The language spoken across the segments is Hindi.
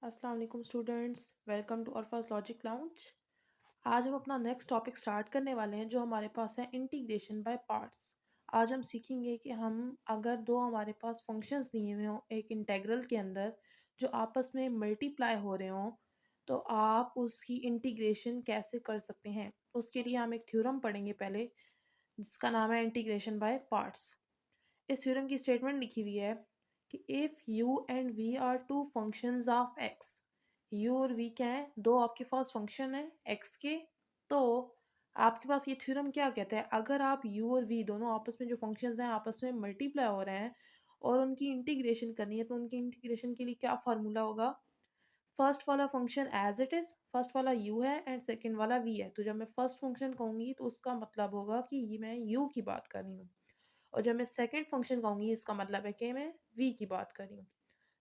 अस्सलाम वालेकुम students, welcome to Arfaz Logic Lounge. आज हम अपना नेक्स्ट टॉपिक स्टार्ट करने वाले हैं जो हमारे पास है इंटीग्रेशन बाय पार्ट्स। आज हम सीखेंगे कि हम अगर दो हमारे पास फंक्शंस दिए हुए हों एक इंटेग्रल के अंदर जो आपस में मल्टीप्लाई हो रहे हों तो आप उसकी इंटीग्रेशन कैसे कर सकते हैं। उसके लिए हम एक थ्योरम पढ़ेंगे पहले जिसका नाम है इंटीग्रेशन बाय पार्ट्स। इस थ्योरम की स्टेटमेंट लिखी हुई है कि if u and v are two functions of x, u और वी क्या है, दो आपके पास फंक्शन है एक्स के। तो आपके पास ये थ्योरम क्या कहता है, अगर आप यू और वी दोनों आपस में जो फंक्शंस हैं आपस में मल्टीप्लाई हो रहे हैं और उनकी इंटीग्रेशन करनी है तो उनकी इंटीग्रेशन के लिए क्या फार्मूला होगा। फर्स्ट वाला function as it is, first वाला यू है एंड सेकेंड वाला वी है, तो जब मैं फर्स्ट फंक्शन कहूँगी तो उसका मतलब होगा कि ये मैं यू की बात कर रही हूँ और जब मैं सेकंड फंक्शन कहूँगी इसका मतलब है कि मैं वी की बात कर रही हूँ।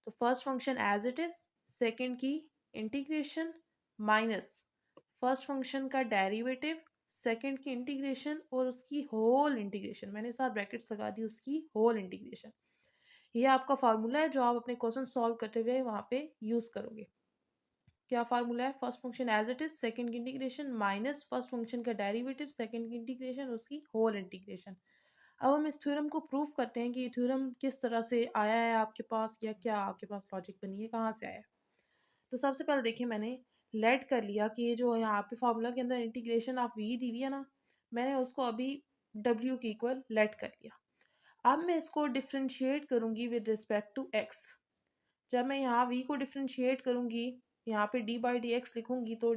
तो first function as it is, second की इंटीग्रेशन माइनस फर्स्ट फंक्शन का डेरिवेटिव, सेकंड की इंटीग्रेशन और उसकी होल इंटीग्रेशन, मैंने साथ ब्रैकेट्स लगा दी, उसकी होल इंटीग्रेशन। ये आपका फार्मूला है जो आप अपने क्वेश्चन सॉल्व करते हुए वहाँ पे यूज़ करोगे। क्या फार्मूला है, first function as it is, second की इंटीग्रेशन माइनस फर्स्ट फंक्शन का डेरिवेटिव, सेकंड की इंटीग्रेशन, उसकी होल इंटीग्रेशन। अब हम इस थ्योरम को प्रूव करते हैं कि ये थ्योरम किस तरह से आया है आपके पास या क्या आपके पास लॉजिक बनी है, कहाँ से आया है। तो सबसे पहले देखिए मैंने लेट कर लिया कि ये जो यहाँ पे फार्मूला के अंदर इंटीग्रेशन ऑफ वी दी हुई है ना, मैंने उसको अभी डब्ल्यू की इक्वल लेट कर लिया। अब मैं इसको डिफ्रेंशिएट करूँगी विद रिस्पेक्ट टू एक्स। जब मैं यहाँ वी को डिफ्रेंशिएट करूँगी, यहाँ पे डी बाई डी एक्स लिखूँगी तो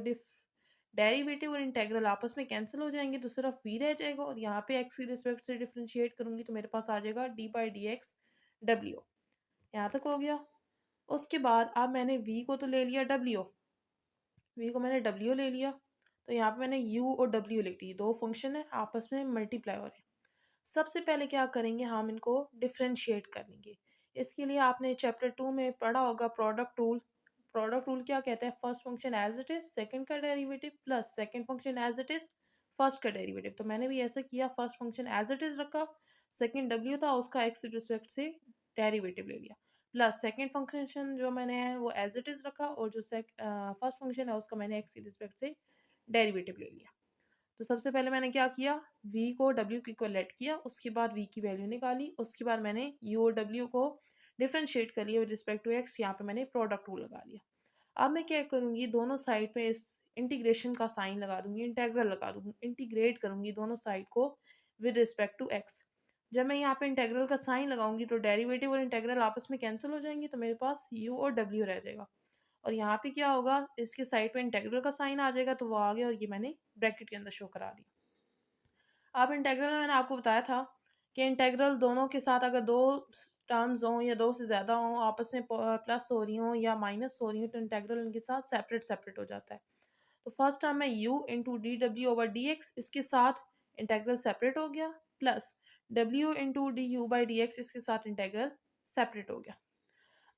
डेरिवेटिव और इंटेग्रल आपस में कैंसिल हो जाएंगे तो सिर्फ वी रह जाएगा और यहाँ पे एक्स की रिस्पेक्ट से डिफ्रेंशिएट करूँगी तो मेरे पास आ जाएगा D by d x W. यहाँ तक हो गया। उसके बाद अब मैंने वी को तो ले लिया, डब्ल्यू वी को मैंने डब्ल्यू ले लिया, तो यहाँ पे मैंने यू और डब्ल्यू ले ली, दो फंक्शन है आपस में मल्टीप्लाई हो रहे हैं। सबसे पहले क्या करेंगे, हम इनको डिफ्रेंशिएट करेंगे। इसके लिए आपने चैप्टर 2 में पढ़ा होगा प्रोडक्ट रूल। प्रोडक्ट रूल क्या कहता है, first function as it is second का derivative plus second function as it is first का डेरिवेटिव। तो मैंने भी ऐसा किया, first function as it is रखा, सेकंड डब्ल्यू था उसका एक्स रिस्पेक्ट से डेरिवेटिव ले लिया, प्लस सेकंड फंक्शन जो मैंने है वो एज इट इज रखा और जो फर्स्ट फंक्शन है उसका मैंने एक्स रिस्पेक्ट से डेरिवेटिव ले लिया। तो सबसे पहले मैंने क्या किया, v को w की इक्वल लेट किया, उसके बाद v की वैल्यू निकाली, उसके बाद मैंने u और w को डिफरेंशिएट कर लिया विद रिस्पेक्ट टू x, यहाँ पे मैंने प्रोडक्ट रूल लगा लिया। अब मैं क्या करूँगी, दोनों साइड पे इस इंटीग्रेशन का साइन लगा दूंगी, इंटेग्रल लगा दूंगी, इंटीग्रेट करूँगी दोनों साइड को विद रिस्पेक्ट टू x। जब मैं यहाँ पे इंटेग्रल का साइन लगाऊंगी तो डेरिवेटिव और इंटेग्रल आपस में कैंसिल हो जाएंगे तो मेरे पास u और w रह जाएगा और यहाँ पे क्या होगा, इसके साइड पे इंटेग्रल का साइन आ जाएगा तो वो आ गया और ये मैंने ब्रैकेट के अंदर शो करा दिया। अब इंटेग्रल में मैंने आपको बताया था कि इंटेग्रल दोनों के साथ अगर दो टर्म्स हों या दो से ज़्यादा हों, आपस में प्लस हो रही हों या माइनस हो रही हों, तो इंटेग्रल इनके साथ सेपरेट सेपरेट हो जाता है। तो फर्स्ट टर्म है u इंटू डी डब्ल्यू ओवर डी एक्स, इसके साथ इंटेग्रल सेपरेट हो गया, plus w into d u by d x, इसके साथ इंटेग्रल सेपरेट हो गया।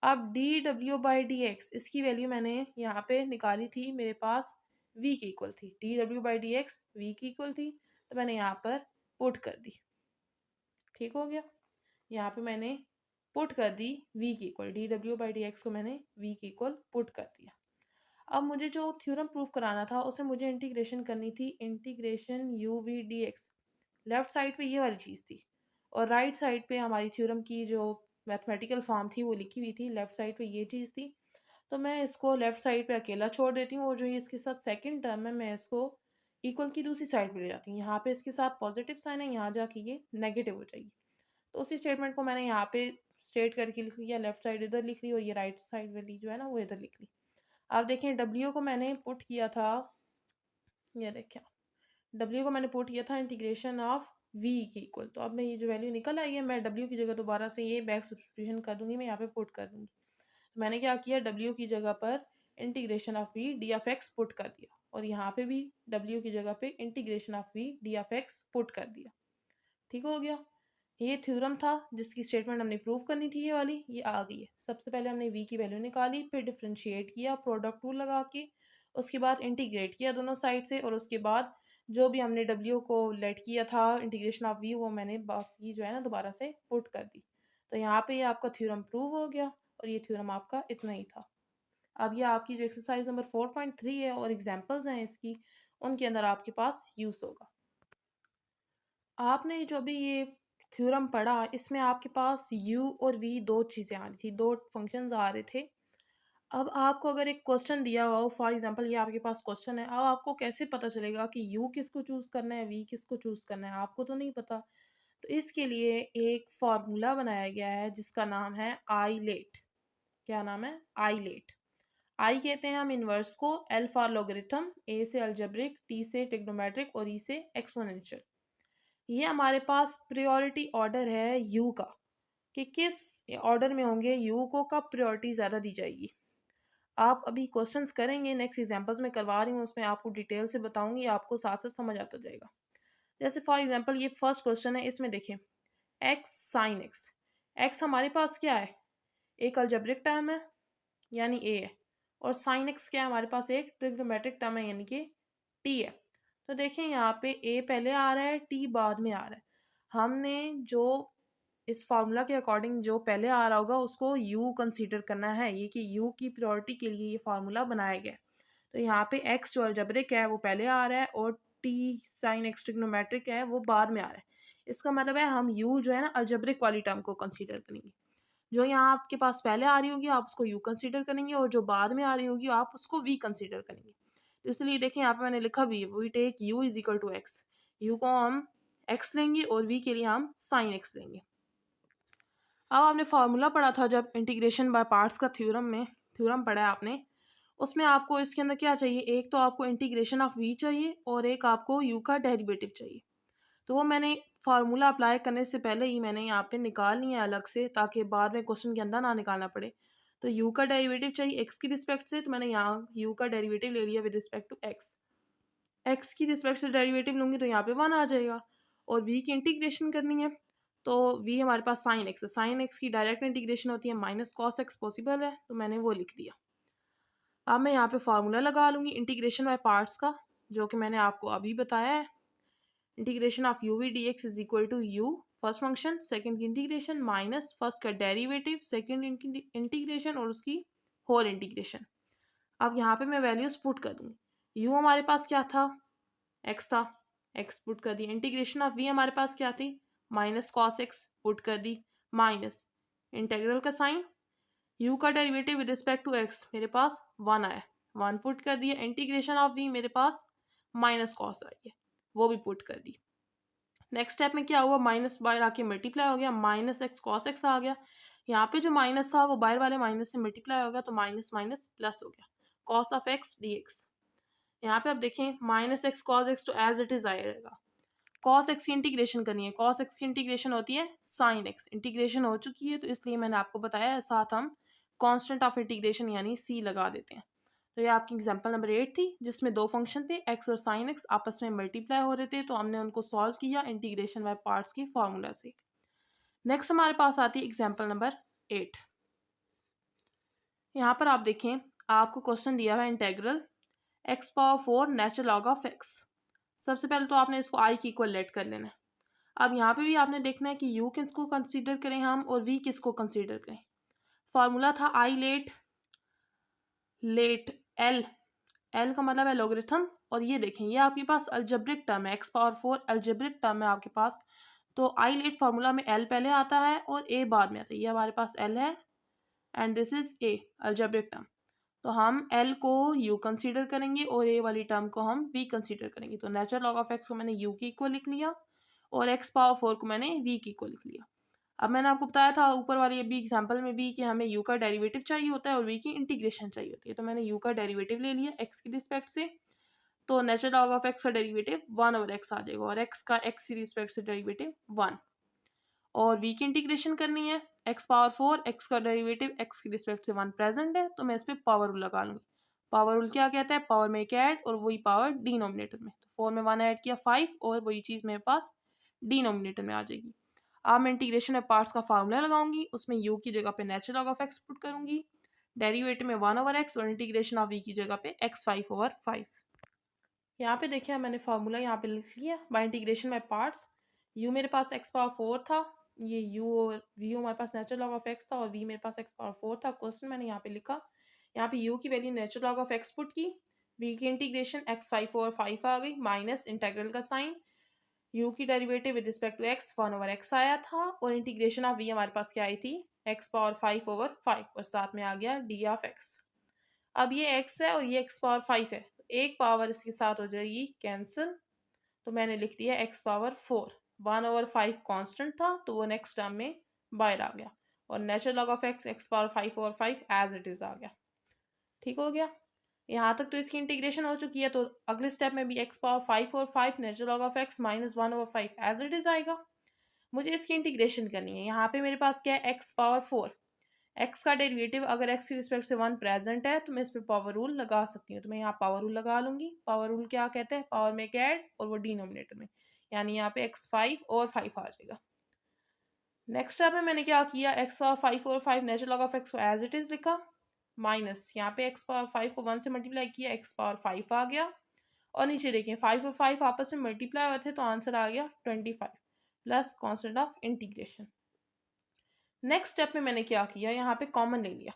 अब डी डब्ल्यू बाई डी एक्स इसकी वैल्यू मैंने यहाँ पे निकाली थी, मेरे पास v की इक्वल थी, डी डब्ल्यू बाई डी एक्स वी की इक्वल थी, तो मैंने यहाँ पर पुट कर दी। ठीक हो गया, यहाँ पे मैंने पुट कर दी v की इक्वल, डी डब्ल्यू बाई डी एक्स को मैंने v की इक्वल पुट कर दिया। अब मुझे जो थ्योरम प्रूफ कराना था उसे मुझे इंटीग्रेशन करनी थी, integration u v d x. Left side पे ये वाली चीज़ थी और राइट साइड पे हमारी थ्योरम की जो मैथमेटिकल फॉर्म थी वो लिखी हुई थी, लेफ्ट साइड पे ये चीज़ थी। तो मैं इसको लेफ्ट साइड पे अकेला छोड़ देती हूँ और जो ये इसके साथ सेकंड टर्म है मैं इसको इक्वल की दूसरी साइड पे ले जाती हूँ। यहाँ पे इसके साथ पॉजिटिव साइन है, यहाँ जाके ये नेगेटिव हो जाएगी। तो उसी स्टेटमेंट को मैंने यहाँ पे स्टेट करके लिख लिया, लेफ्ट साइड इधर लिख ली और ये राइट साइड वाली जो है ना वो इधर लिख ली। अब देखें डब्ल्यू को मैंने पुट किया था, ये देखें डब्ल्यू को मैंने पुट किया था इंटीग्रेशन ऑफ v की इक्वल, तो अब मैं ये जो वैल्यू निकल आई है मैं w की जगह दोबारा से ये बैक सब्स्टिट्यूशन कर दूंगी, मैं यहाँ पे पुट कर दूंगी। तो मैंने क्या किया, w की जगह पर integration of v D of x put कर दिया और यहाँ पे भी w की जगह पे integration of v D of x put कर दिया। ठीक हो गया, ये थ्योरम था जिसकी स्टेटमेंट हमने प्रूव करनी थी, ये वाली ये आ गई है। सबसे पहले हमने v की वैल्यू निकाली, फिर डिफ्रेंशिएट किया प्रोडक्ट रूल लगा के, उसके बाद इंटीग्रेट किया दोनों साइड से और उसके बाद जो भी हमने w को लेट किया था इंटीग्रेशन ऑफ v वो मैंने बाकी जो है ना दोबारा से पुट कर दी। तो यहाँ पे ये आपका थ्योरम प्रूव हो गया और ये थ्योरम आपका इतना ही था। अब ये आपकी जो एक्सरसाइज नंबर 4.3 है और एग्जांपल्स हैं इसकी, उनके अंदर आपके पास यूज़ होगा। आपने जो अभी ये थ्योरम पढ़ा, इसमें आपके पास u और v दो चीज़ें आ रही थी, दो फंक्शंस आ रहे थे। अब आपको अगर एक क्वेश्चन दिया हुआ हो, फॉर एग्जांपल ये आपके पास क्वेश्चन है, अब आपको कैसे पता चलेगा कि u किसको चूज़ करना है, v किसको चूज़ करना है? आपको तो नहीं पता। तो इसके लिए एक फार्मूला बनाया गया है जिसका नाम है आईलेट। क्या नाम है? आईलेट। आई कहते हैं हम इन्वर्स को, एल फॉर लॉगरिथम, ए से अलजेब्रिक, टी से ट्रिग्नोमेट्रिक और ई से एक्सपोनेंशियल। ये हमारे पास प्रायोरिटी ऑर्डर है यू का, कि किस ऑर्डर में होंगे यू को, कब प्रायोरिटी ज़्यादा दी जाएगी। आप अभी क्वेश्चंस करेंगे, नेक्स्ट एग्जांपल्स में करवा रही हूँ, उसमें आपको डिटेल से बताऊंगी, आपको साथ साथ समझ आता जाएगा। जैसे फॉर एग्जांपल ये फर्स्ट क्वेश्चन है, इसमें देखें एक्स साइन एक्स। एक्स हमारे पास क्या है? एक अलजेब्रिक टर्म है यानी ए है, और साइन एक्स क्या है हमारे पास? एक ट्रिग्नोमेट्रिक टर्म है यानी कि टी है। तो देखें यहाँ पे ए पहले आ रहा है, टी बाद में आ रहा है। हमने जो इस फार्मूला के अकॉर्डिंग जो पहले आ रहा होगा उसको यू कंसीडर करना है, ये कि यू की प्रायोरिटी के लिए ये फार्मूला बनाया गया है। तो यहाँ पे एक्स जो अलजेब्रिक है वो पहले आ रहा है और टी साइन एक्स ट्रिग्नोमेट्रिक है वो बाद में आ रहा है। इसका मतलब है हम यू जो है ना अलजेब्रिक वाली टर्म को कंसीडर करेंगे। जो यहाँ आपके पास पहले आ रही होगी आप उसको यू कंसीडर करेंगे, और जो बाद में आ रही होगी आप उसको वी कंसीडर करेंगे। तो इसलिए देखें यहाँ पे मैंने लिखा भी है, we take u is equal to x. U को हम एक्स लेंगे और वी के लिए हम साइन एक्स लेंगे। अब आपने फार्मूला पढ़ा था जब इंटीग्रेशन बाय पार्ट्स का थ्योरम पढ़ा है आपने, उसमें आपको इसके अंदर क्या चाहिए? एक तो आपको इंटीग्रेशन ऑफ वी चाहिए और एक आपको यू का डेरिवेटिव चाहिए। तो वो मैंने फार्मूला अप्लाई करने से पहले ही मैंने यहाँ पे निकाल लिया है अलग से, ताकि बाद में क्वेश्चन के अंदर ना निकालना पड़े। तो यू का डेरिवेटिव चाहिए एक्स की रिस्पेक्ट से, तो मैंने यहाँ यू का डेरिवेटिव ले लिया with respect to x. X की रिस्पेक्ट से डेरिवेटिव लूँगी तो यहाँ पे 1 आ जाएगा, और वी की इंटीग्रेशन करनी है तो वी हमारे पास साइन एक्स है। साइन एक्स की डायरेक्ट इंटीग्रेशन होती है माइनस कॉस एक्स, पॉसिबल है तो मैंने वो लिख दिया। अब मैं यहाँ पे फार्मूला लगा लूँगी इंटीग्रेशन बाय पार्ट्स का, जो कि मैंने आपको अभी बताया है। Integration of u v d x is equal to u first function, second की इंटीग्रेशन माइनस फर्स्ट का डेरिवेटिव, सेकेंड इंटीग्रेशन और उसकी होल इंटीग्रेशन। अब यहाँ पे मैं वैल्यूज पुट कर दूँगी। यू हमारे पास क्या था? एक्स था, एक्स पुट कर दिया। इंटीग्रेशन ऑफ वी हमारे पास क्या थी? माइनस कॉस एक्स पुट कर दी, माइनस इंटेग्रल का साइन, यू का derivative with respect to x मेरे पास 1 आया, 1 पुट कर दिया। इंटीग्रेशन ऑफ वी मेरे पास माइनस कॉस आई है, वो भी पुट कर दी। नेक्स्ट स्टेप में क्या हुआ? माइनस बाहर आके मल्टीप्लाई हो गया, माइनस एक्स कॉस एक्स आ गया। यहाँ पे जो माइनस था वो बाहर वाले माइनस से मल्टीप्लाई हो गया, तो माइनस माइनस प्लस हो गया, cos of x D x. यहाँ पे अब देखें माइनस एक्स कॉस एक्स तो एज इट इज आएगा। कॉस एक्स की इंटीग्रेशन करनी है, कॉस एक्स की इंटीग्रेशन होती है साइन एक्स। इंटीग्रेशन हो चुकी है तो इसलिए मैंने आपको बताया, साथ हम कांस्टेंट ऑफ इंटीग्रेशन यानी सी लगा देते हैं। तो ये आपकी एग्जांपल नंबर 8 थी, जिसमें दो फंक्शन थे एक्स और साइन एक्स, आपस में मल्टीप्लाई हो रहे थे, तो हमने उनको सॉल्व किया इंटीग्रेशन बाय पार्ट्स की फार्मूला से। नेक्स्ट हमारे पास आती है एग्जांपल नंबर 8। यहाँ पर आप देखें आपको क्वेश्चन दिया हुआ है integral x power 4 natural log of x. सबसे पहले तो आपने इसको आई की इक्वल लेट कर लेना है। अब यहाँ पे भी आपने देखना है कि यू किसको कंसीडर करें हम और वी किसको कंसीडर करें। फार्मूला था ILATE, let L, L का मतलब है लॉगरिथम, और ये देखें ये आपके पास अलजेब्रिक टर्म है, एक्स पावर 4 अलजेब्रिक टर्म है आपके पास। तो आई लेट फार्मूला में एल पहले आता है और ए बाद में आता है। ये हमारे पास एल है and this is a algebraic term. तो हम एल को यू कंसीडर करेंगे और ए वाली टर्म को हम वी कंसीडर करेंगे। तो नेचुरल लॉग ऑफ एक्स को मैंने यू की इक्वल लिख लिया और एक्स पावर 4 को मैंने वी की इक्वल लिख लिया। अब मैंने आपको बताया था ऊपर वाली अभी एग्जांपल में भी कि हमें यू का डेरिवेटिव चाहिए होता है और वी की इंटीग्रेशन चाहिए होती है। तो मैंने यू का डेरिवेटिव ले लिया एक्स की रिस्पेक्ट से, तो नेचुरल लॉग ऑफ एक्स का डेरिवेटिव 1 ओवर एक्स आ जाएगा, और एक्स का एक्स की रिस्पेक्ट से डेरिवेटिव 1, और वी की इंटीग्रेशन करनी है एक्स पावर 4, एक्स का डेरिवेटिव एक्स की रिस्पेक्ट से 1 प्रेजेंट है, तो मैं इस पर पावर रूल लगा लूँगी। पावर रूल क्या कहता है? पावर में एक ऐड और वही पावर डिनोमिनेटर में, तो 4 में 1 ऐड किया 5, और वही चीज़ मेरे पास डिनोमिनेटर में आ जाएगी। अब मैं इंटीग्रेशन में पार्ट्स का फार्मूला लगाऊंगी, उसमें यू की जगह पे natural log of x put करूंगी, डेरिवेटिव में 1 ओवर एक्स, और इंटीग्रेशन ऑफ वी की जगह पे एक्स 5 ओवर 5। यहाँ पे देखिए मैंने फार्मूला यहाँ पे लिख लिया bye integration by parts. You मेरे पास एक्स पावर 4 था, ये यू और वी हमारे पास नेचुरल लॉग ऑफ एक्स था, और वी मेरे पास एक्स पावर 4 था। क्वेश्चन मैंने यहाँ पे लिखा यहाँ पे u की value natural log of x put की, v की इंटीग्रेशन x5 ओवर 5 आ गई, माइनस इंटेग्रल का साइन, u की derivative with respect to x 1 over x आया था, और इंटीग्रेशन ऑफ v हमारे पास क्या आई थी x पावर 5 ओवर 5, और साथ में आ गया d ऑफ x। अब ये x है और ये x पावर 5 है, तो एक पावर इसके साथ हो जाएगी कैंसिल, तो मैंने लिख दिया x पावर 4। 1 ओवर 5 कांस्टेंट था तो वो नेक्स्ट टर्म में बाहर आ गया, और natural log of x power 5 over 5 as it is आ गया। ठीक हो गया, यहाँ तक तो इसकी इंटीग्रेशन हो चुकी है, तो अगले स्टेप में भी x power 5 over 5 natural log of x minus 1 over 5 as it is आएगा। मुझे इसकी इंटीग्रेशन करनी है। यहाँ पे मेरे पास क्या है x पावर 4, x का डेरिवेटिव अगर x की रिस्पेक्ट से 1 प्रेजेंट है तो मैं इस पर पावर रूल लगा सकती हूँ, तो मैं यहाँ पावर रूल लगा लूंगी। पावर रूल क्या कहते हैं, पावर में एक ऐड और वो डिनोमिनेटर में, यानी यहाँ पे x5 और 5 आ जाएगा। नेक्स्ट स्टेप में मैंने क्या किया, x पावर 5 और 5 नेचुरल लॉग ऑफ x को एज इट इज लिखा, माइनस यहाँ पे x पावर 5 को 1 से मल्टीप्लाई किया, x पावर 5 आ गया, और नीचे देखें 5 और 5 आपस में मल्टीप्लाई हुए थे तो आंसर आ गया 25 plus constant of integration. Next step में मैंने क्या किया, यहाँ पे कॉमन ले लिया।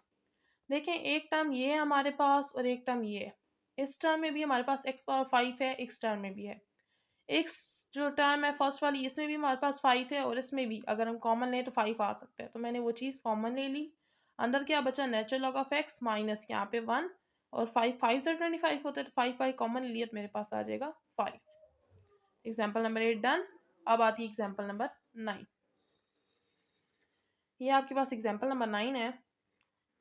देखें एक टर्म ये है हमारे पास और एक टर्म ये है, इस टर्म में भी हमारे पास x पावर 5 है, इस टर्म में भी है। एक जो टर्म है फर्स्ट वाली, इसमें भी हमारे पास 5 है और इसमें भी अगर हम कॉमन लें तो 5 आ सकता है, तो मैंने वो चीज़ कॉमन ले ली। अंदर क्या बचा, natural log of x minus यहाँ पे 1 और 5 से 25 होता है तो 5 कॉमन लिया तो मेरे पास आ जाएगा 5। Example number 8 done. अब आती है एग्जाम्पल नंबर 9। ये आपके पास एग्जाम्पल नंबर 9 है।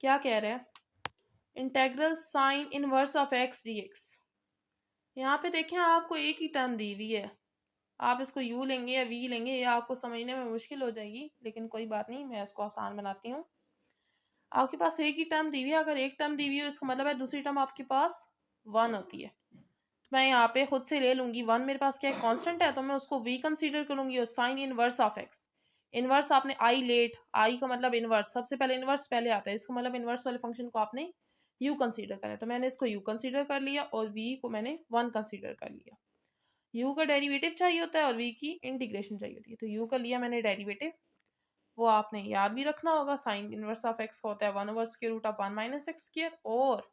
क्या कह रहे हैं, integral sign inverse of x dx। यहाँ पे देखें आपको एक ही टर्म दी हुई है, आप इसको u लेंगे या v लेंगे ये आपको समझने में मुश्किल हो जाएगी, लेकिन कोई बात नहीं, मैं इसको आसान बनाती हूँ। आपके पास एक ही टर्म दी हुई है, अगर एक टर्म दी हुई है इसका मतलब है दूसरी टर्म आपके पास 1 होती है, तो मैं यहाँ पे खुद से ले लूँगी 1 मेरे पास क्या है कांस्टेंट है, तो मैं उसको v कंसीडर करूँगी, और sign inverse of x, inverse आपने आई लेट, आई का मतलब इनवर्स, सबसे पहले इनवर्स पहले आता है, इसका मतलब इनवर्स वाले फंक्शन को आपने u कंसीडर करें, तो मैंने इसको u कंसीडर कर लिया और v को मैंने 1 कंसीडर कर लिया। u का डेरिवेटिव चाहिए होता है और v की इंटीग्रेशन चाहिए होती है, तो u का लिया मैंने डेरिवेटिव, वो आपने याद भी रखना होगा, साइन इनवर्स ऑफ x का होता है 1 over square root of 1 minus x square, और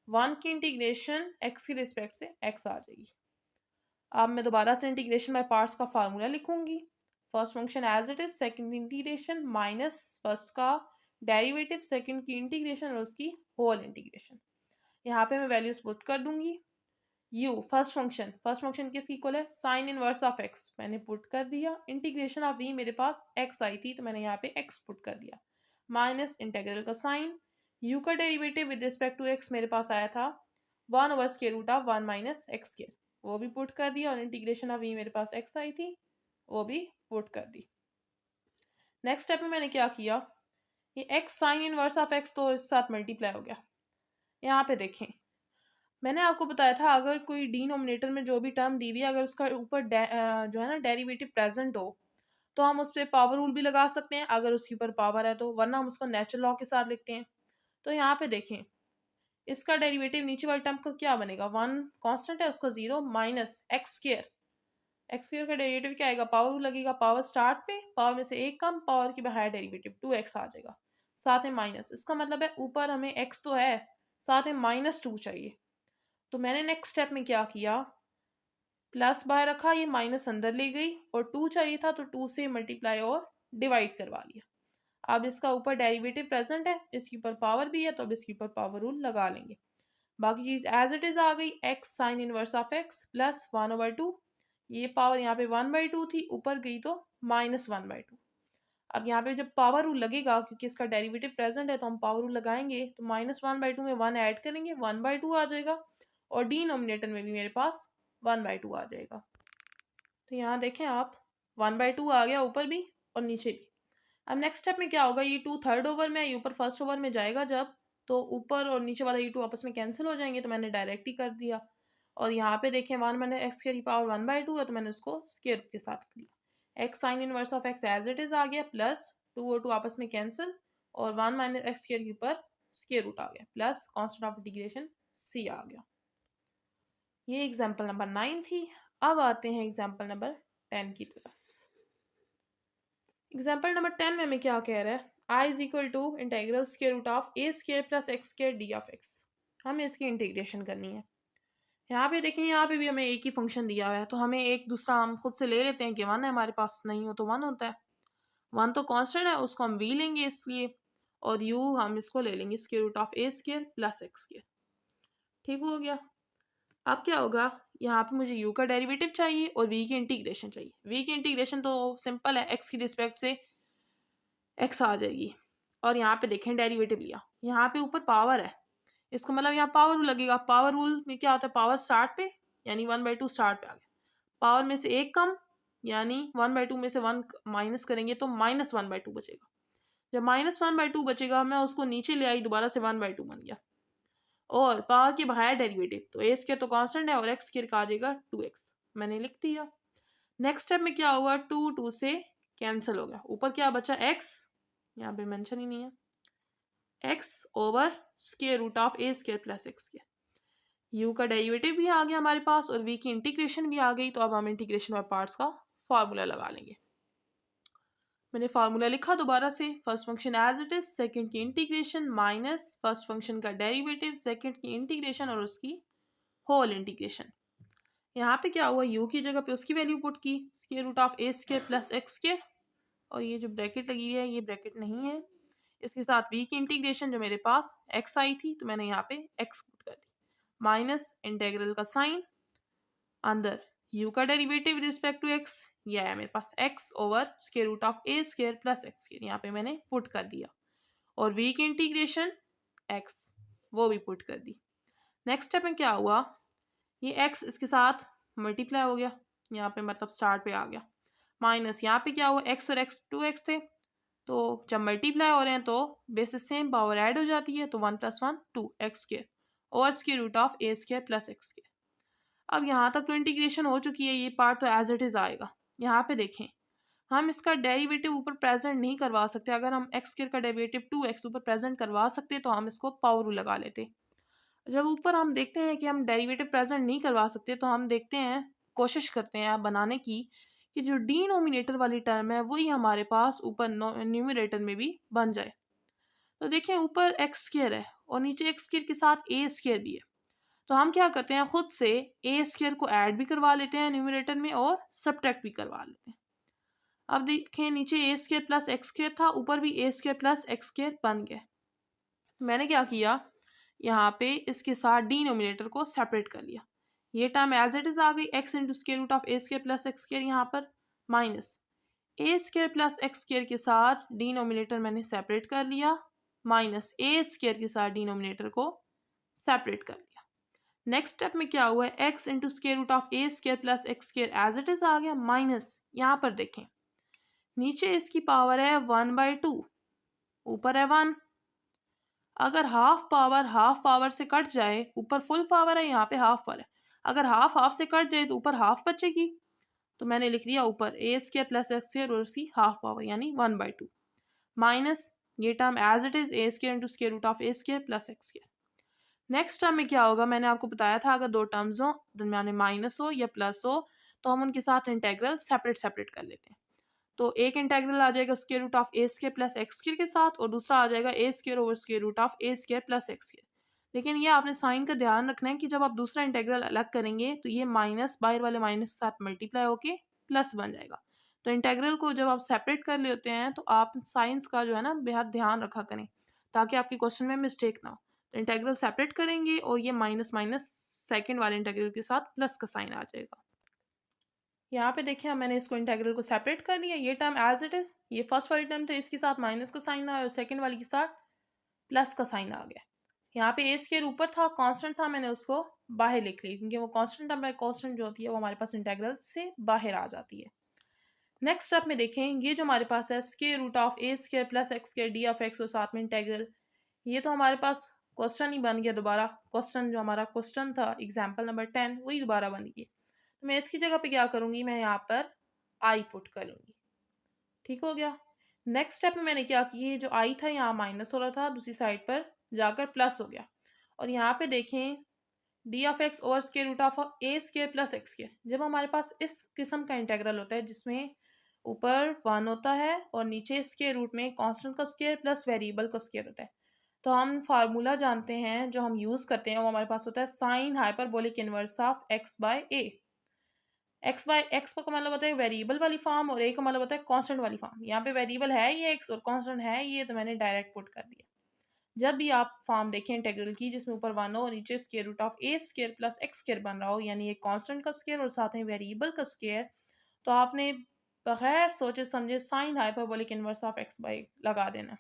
1 की इंटीग्रेशन x की रिस्पेक्ट से x आ जाएगी। अब मैं दोबारा से इंटीग्रेशन बाय पार्ट्स का फार्मूला लिखूंगी। First function as it is, second integration minus first का डेरिवेटिव, सेकंड की इंटीग्रेशन और उसकी होल इंटीग्रेशन। यहाँ पे मैं वैल्यूज पुट कर दूंगी। u फर्स्ट फंक्शन किसकी इक्वल है, साइन इनवर्स ऑफ x, मैंने पुट कर दिया। इंटीग्रेशन ऑफ v मेरे पास x आई थी तो मैंने यहाँ पे x पुट कर दिया, माइनस इंटेग्रल का साइन, u का derivative with respect to x मेरे पास आया था 1 over square root of 1 minus x square, वो भी पुट कर दिया, और इंटीग्रेशन ऑफ v मेरे पास x आई थी वो भी पुट कर दी। नेक्स्ट स्टेप में मैंने क्या किया, ये x sign inverse of x तो इस साथ मल्टीप्लाई हो गया। यहाँ पे देखें मैंने आपको बताया था अगर कोई डिनोमिनेटर में जो भी टर्म दी हुई है अगर उसका ऊपर जो है ना डेरिवेटिव प्रेजेंट हो तो हम उस पर पावर रूल भी लगा सकते हैं अगर उसके ऊपर पावर है तो, वरना हम उसको नेचुरल लॉ के साथ लिखते हैं। तो यहाँ पे देखें इसका डेरिवेटिव नीचे वाले टर्म का क्या बनेगा, 1 कांस्टेंट है उसका 0 माइनस एक्स स्क्वायर का डेरिवेटिव क्या आएगा, पावर रूल लगेगा, पावर स्टार्ट पे पावर में से एक कम, पावर की हायर डेरिवेटिव 2x आ जाएगा, साथ में माइनस, इसका मतलब है ऊपर हमें x तो है साथ में -2 चाहिए। तो मैंने नेक्स्ट स्टेप में क्या किया, प्लस बाहर रखा, ये माइनस अंदर ले गई, और 2 चाहिए था तो 2 से मल्टीप्लाई और डिवाइड करवा लिया। अब इसका ऊपर डेरिवेटिव प्रेजेंट है, इसके ऊपर पावर भी है, तो अब इसके ऊपर पावर रूल लगा लेंगे। बाकी चीज़ एज इट इज़ आ गई, x sign inverse of x plus 1/2, ये पावर यहाँ पे 1/2 थी, ऊपर गई तो -1/2। अब यहाँ पे जब पावर रूल लगेगा क्योंकि इसका डेरिवेटिव प्रेजेंट है तो हम पावर रूल लगाएंगे, तो -1/2 में 1 ऐड करेंगे 1/2 आ जाएगा, और डिनोमिनेटर में भी मेरे पास 1/2 आ जाएगा। तो यहाँ देखें आप 1/2 आ गया ऊपर भी और नीचे भी। अब नेक्स्ट स्टेप में क्या होगा, ये 2 थर्ड ओवर में, ये ऊपर फर्स्ट ओवर में जाएगा जब, तो ऊपर और नीचे वाला ये 2 आपस में कैंसिल हो जाएंगे, तो मैंने डायरेक्ट ही कर दिया। और यहाँ पे देखें 1 मैंने एक्स की पावर 1/2 है तो मैंने उसको स्क्वायर के साथ लिया, x sine inverse of x as it is आ गया, प्लस 2 और 2 आपस में कैंसिल, और 1 माइनस एक्स स्क्वायर के ऊपर स्क्वायर रूट आ गया, plus constant of integration c आ गया। ये एग्जाम्पल नंबर 9 थी। अब आते हैं एग्जाम्पल नंबर 10 की तरफ। एग्जाम्पल नंबर 10 में हमें क्या कह रहा है, I is equal to integral square root of a square plus x square d of x. हमें इसकी इंटीग्रेशन करनी है। यहाँ पे देखें, यहाँ पे भी हमें एक ही फंक्शन दिया हुआ है, तो हमें एक दूसरा हम खुद से ले लेते हैं कि वन है हमारे पास, नहीं हो तो वन होता है। वन तो कांस्टेंट है, उसको हम वी लेंगे इसलिए, और यू हम इसको ले लेंगे square root of a square plus x square. ठीक हो गया। अब क्या होगा, यहाँ पे मुझे u का डेरिवेटिव चाहिए और v की इंटीग्रेशन चाहिए। v की इंटीग्रेशन तो सिंपल है, x की रिस्पेक्ट से x आ जाएगी, और यहाँ पे देखें डेरिवेटिव लिया, यहाँ पे ऊपर पावर है, इसका मतलब यहाँ पावर रूल लगेगा। पावर रूल में क्या होता है, पावर स्टार्ट पे यानी 1/2 स्टार्ट पे आ गया, पावर में से एक कम यानी 1/2 में से 1 माइनस करेंगे तो -1/2 बचेगा। जब -1/2 बचेगा, मैं उसको नीचे ले आई, दोबारा से 1/2 बन गया, और पावर के बाहर डेरिवेटिव, तो ए स्क्वायर तो कांस्टेंट है और एक्स स्क्वायर का आ जाएगा 2x, मैंने लिख दिया। नेक्स्ट स्टेप में क्या होगा, 2 से कैंसिल हो गया, ऊपर क्या बचा x, यहाँ पे मेंशन ही नहीं है, x over square root of a square plus x square. u का डेरिवेटिव भी आ गया हमारे पास और v की इंटीग्रेशन भी आ गई, तो अब हम इंटीग्रेशन बाय पार्ट्स का फार्मूला लगा लेंगे। मैंने फार्मूला लिखा दोबारा से, first function as it is, second की इंटीग्रेशन माइनस फर्स्ट फंक्शन का डेरिवेटिव, सेकंड की इंटीग्रेशन और उसकी होल इंटीग्रेशन। यहाँ पे क्या हुआ, u की जगह पे उसकी वैल्यू पुट की, square root of a square plus x square, और ये जो ब्रैकेट लगी हुई है ये ब्रैकेट नहीं है, इसके साथ v की इंटीग्रेशन जो मेरे पास x आई थी, तो मैंने यहाँ पे x पुट कर दी, माइनस इंटेग्रल का साइन, अंदर u का डेरिवेटिव रिस्पेक्ट टू x, ये आया मेरे पास x over square root of a square plus x square, यहाँ पे मैंने पुट कर दिया, और v की इंटीग्रेशन x वो भी पुट कर दी। नेक्स्ट स्टेप में क्या हुआ, ये x इसके साथ मल्टीप्लाई हो गया, यहाँ पे मतलब स्टार्ट पे आ गया, माइनस यहाँ पे क्या हुआ, x और x 2x थे, तो जब मल्टीप्लाई हो रहे हैं तो बेसिस सेम पावर ऐड हो जाती है, तो 1 + 1 2 x square over square root of a square plus x square. अब यहाँ तक तो इंटीग्रेशन हो चुकी है, ये पार्ट तो एज इट इज़ आएगा। यहाँ पे देखें, हम इसका डेरिवेटिव ऊपर प्रेजेंट नहीं करवा सकते, अगर हम एक्स स्क्वायर का डेरिवेटिव 2x ऊपर प्रेजेंट करवा सकते तो हम इसको पावर रूल लगा लेते। जब ऊपर हम देखते हैं कि हम डेरिवेटिव प्रेजेंट नहीं करवा सकते, तो हम देखते हैं, कोशिश करते हैं बनाने की कि जो डिनोमिनेटर वाली टर्म है वही हमारे पास ऊपर न्यूमरेटर में भी बन जाए। तो देखें, ऊपर एक्स स्क्वायर है और नीचे एक्स स्क्वायर के साथ ए स्क्वायर भी है, तो हम क्या करते हैं, खुद से ए स्क्वायर को ऐड भी करवा लेते हैं न्यूमरेटर में और सब्ट्रैक्ट भी करवा लेते हैं। अब देखें, नीचे ए स्क्वायर प्लस एक्स स्क्वायर था, ऊपर भी ए स्क्वायर प्लस एक्स स्क्वायर बन गया। मैंने क्या किया, यहाँ पे इसके साथ डिनोमिनेटर को सेपरेट कर लिया, ये टर्म एज इट इज आ गई, x into square root of a square plus x square, यहाँ पर minus a square plus x square के साथ डिनोमिनेटर मैंने सेपरेट कर लिया, माइनस ए स्क्वायर के साथ डिनोमिनेटर को सेपरेट कर लिया। नेक्स्ट स्टेप में क्या हुआ है, x into square root of a square plus x square as it is आ गया, माइनस यहाँ पर देखें, नीचे इसकी पावर है 1/2, ऊपर है 1, अगर हाफ पावर से कट जाए, ऊपर फुल पावर है, यहाँ पे हाफ पावर है, अगर हाफ हाफ से कट जाए तो ऊपर हाफ बचेगी, तो मैंने लिख दिया ऊपर a square plus x square और उसकी हाफ पावर यानी 1/2, माइनस ये term as it is a square into square root of a square plus x square. Next term में क्या होगा, मैंने आपको बताया था अगर दो टर्म्स हो, दरम्यान में माइनस हो या प्लस हो, तो हम उनके साथ इंटेग्रल सेपरेट सेपरेट कर लेते हैं। तो एक इंटेग्रल आ जाएगा square root of a square plus x square के साथ, और दूसरा आ जाएगा a square over square root of a square plus x square. लेकिन ये आपने साइन का ध्यान रखना है कि जब आप दूसरा इंटेग्रल अलग करेंगे तो ये माइनस बाहर वाले माइनस के साथ मल्टीप्लाई होके प्लस बन जाएगा। तो इंटेग्रल को जब आप सेपरेट कर लेते हैं तो आप साइंस का जो है ना बेहद ध्यान रखा करें, ताकि आपके क्वेश्चन में मिस्टेक ना हो। तो इंटेग्रल सेपरेट करेंगे और ये माइनस माइनस सेकेंड वाले इंटेग्रल के साथ प्लस का साइन आ जाएगा। यहाँ पे देखिए, मैंने इसको इंटेग्रल को सेपरेट कर लिया, ये टर्म एज इट इज, ये फर्स्ट वाली टर्म थे इसके साथ माइनस का साइन आया और सेकंड वाली के साथ प्लस का साइन आ गया। यहाँ पे ए स्क्वायर ऊपर था, कांस्टेंट था, मैंने उसको बाहर लिख ली, क्योंकि वो कांस्टेंट टर्म कांस्टेंट जो होती है वो हमारे पास इंटेग्रल से बाहर आ जाती है। नेक्स्ट स्टेप में देखें, ये जो हमारे पास है square root of a square plus x square d of x और साथ में इंटेग्रल, ये तो हमारे पास क्वेश्चन ही बन गया दोबारा, क्वेश्चन जो हमारा क्वेश्चन था एग्जाम्पल नंबर 10 वही दोबारा बन गई। तो मैं इसकी जगह पे क्या करूँगी, मैं यहाँ पर आई पुट करूँगी। ठीक हो गया। नेक्स्ट स्टेप में मैंने क्या किया, जो आई था यहाँ माइनस हो रहा था, दूसरी साइड पर जाकर प्लस हो गया, और यहाँ पे देखें d of x over square root of a square plus x square, जब हमारे पास इस किस्म का इंटेग्रल होता है जिसमें ऊपर 1 होता है और नीचे स्क्वायर रूट में कांस्टेंट का स्क्वायर प्लस वेरिएबल का स्क्वायर होता है। तो हम फार्मूला जानते हैं जो हम यूज़ करते हैं वो हमारे पास होता है sine hyperbolic inverse of x by a. X का मतलब होता है वेरिएबल वाली फॉर्म और ए का मतलब होता है कांस्टेंट वाली फॉर्म। यहाँ पे वेरिएबल है ये एक्स और कांस्टेंट है ये, तो मैंने डायरेक्ट पुट कर दिया। जब भी आप फॉर्म देखें इंटीग्रल की जिसमें ऊपर 1 हो और नीचे square root of a square plus x square बन रहा हो, यानी एक कांस्टेंट का स्क्वायर और साथ में वेरिएबल का स्क्वायर, तो आपने बगैर सोचे समझे sign hyperbolic inverse of x by लगा देना।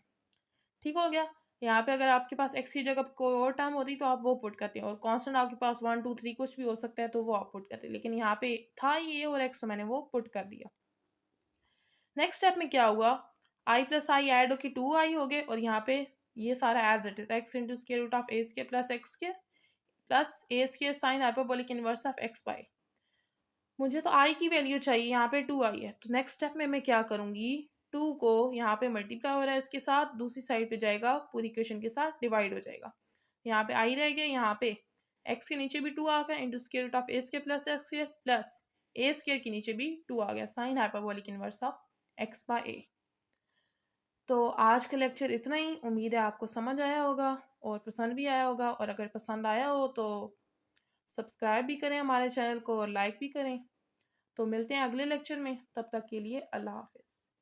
ठीक हो गया। यहाँ पे अगर आपके पास एक्स की जगह कोई और टर्म होती तो आप वो पुट करते हैं, और कांस्टेंट आपके पास 1 2 3 कुछ भी हो सकता है तो वो आप पुट करते हैं, लेकिन यहाँ पे था ये और एक्स तो मैंने वो पुट कर दिया। नेक्स्ट स्टेप में क्या हुआ, आई प्लस आई ऐड होकर 2i हो गए और यहाँ पे ये सारा as it is x into square root of a square plus x square plus a square sine hyperbolic inverse of x by. मुझे तो आई की वैल्यू चाहिए, यहाँ पे 2i है, तो नेक्स्ट स्टेप में मैं क्या करूँगी, 2 को यहाँ पे मल्टीप्लाई हो रहा है इसके साथ, दूसरी साइड पे जाएगा पूरी इक्वेशन के साथ डिवाइड हो जाएगा। यहाँ पे आई रह गया, यहाँ पे एक्स के नीचे भी 2 आ गया into square root of a square plus x square plus a square के नीचे भी 2 आ गया sine hyperbolic inverse of x by a. तो आज का लेक्चर इतना ही, उम्मीद है आपको समझ आया होगा और पसंद भी आया होगा, और अगर पसंद आया हो तो सब्सक्राइब भी करें हमारे चैनल को और लाइक भी करें। तो मिलते हैं अगले लेक्चर में, तब तक के लिए अल्लाह हाफिज़।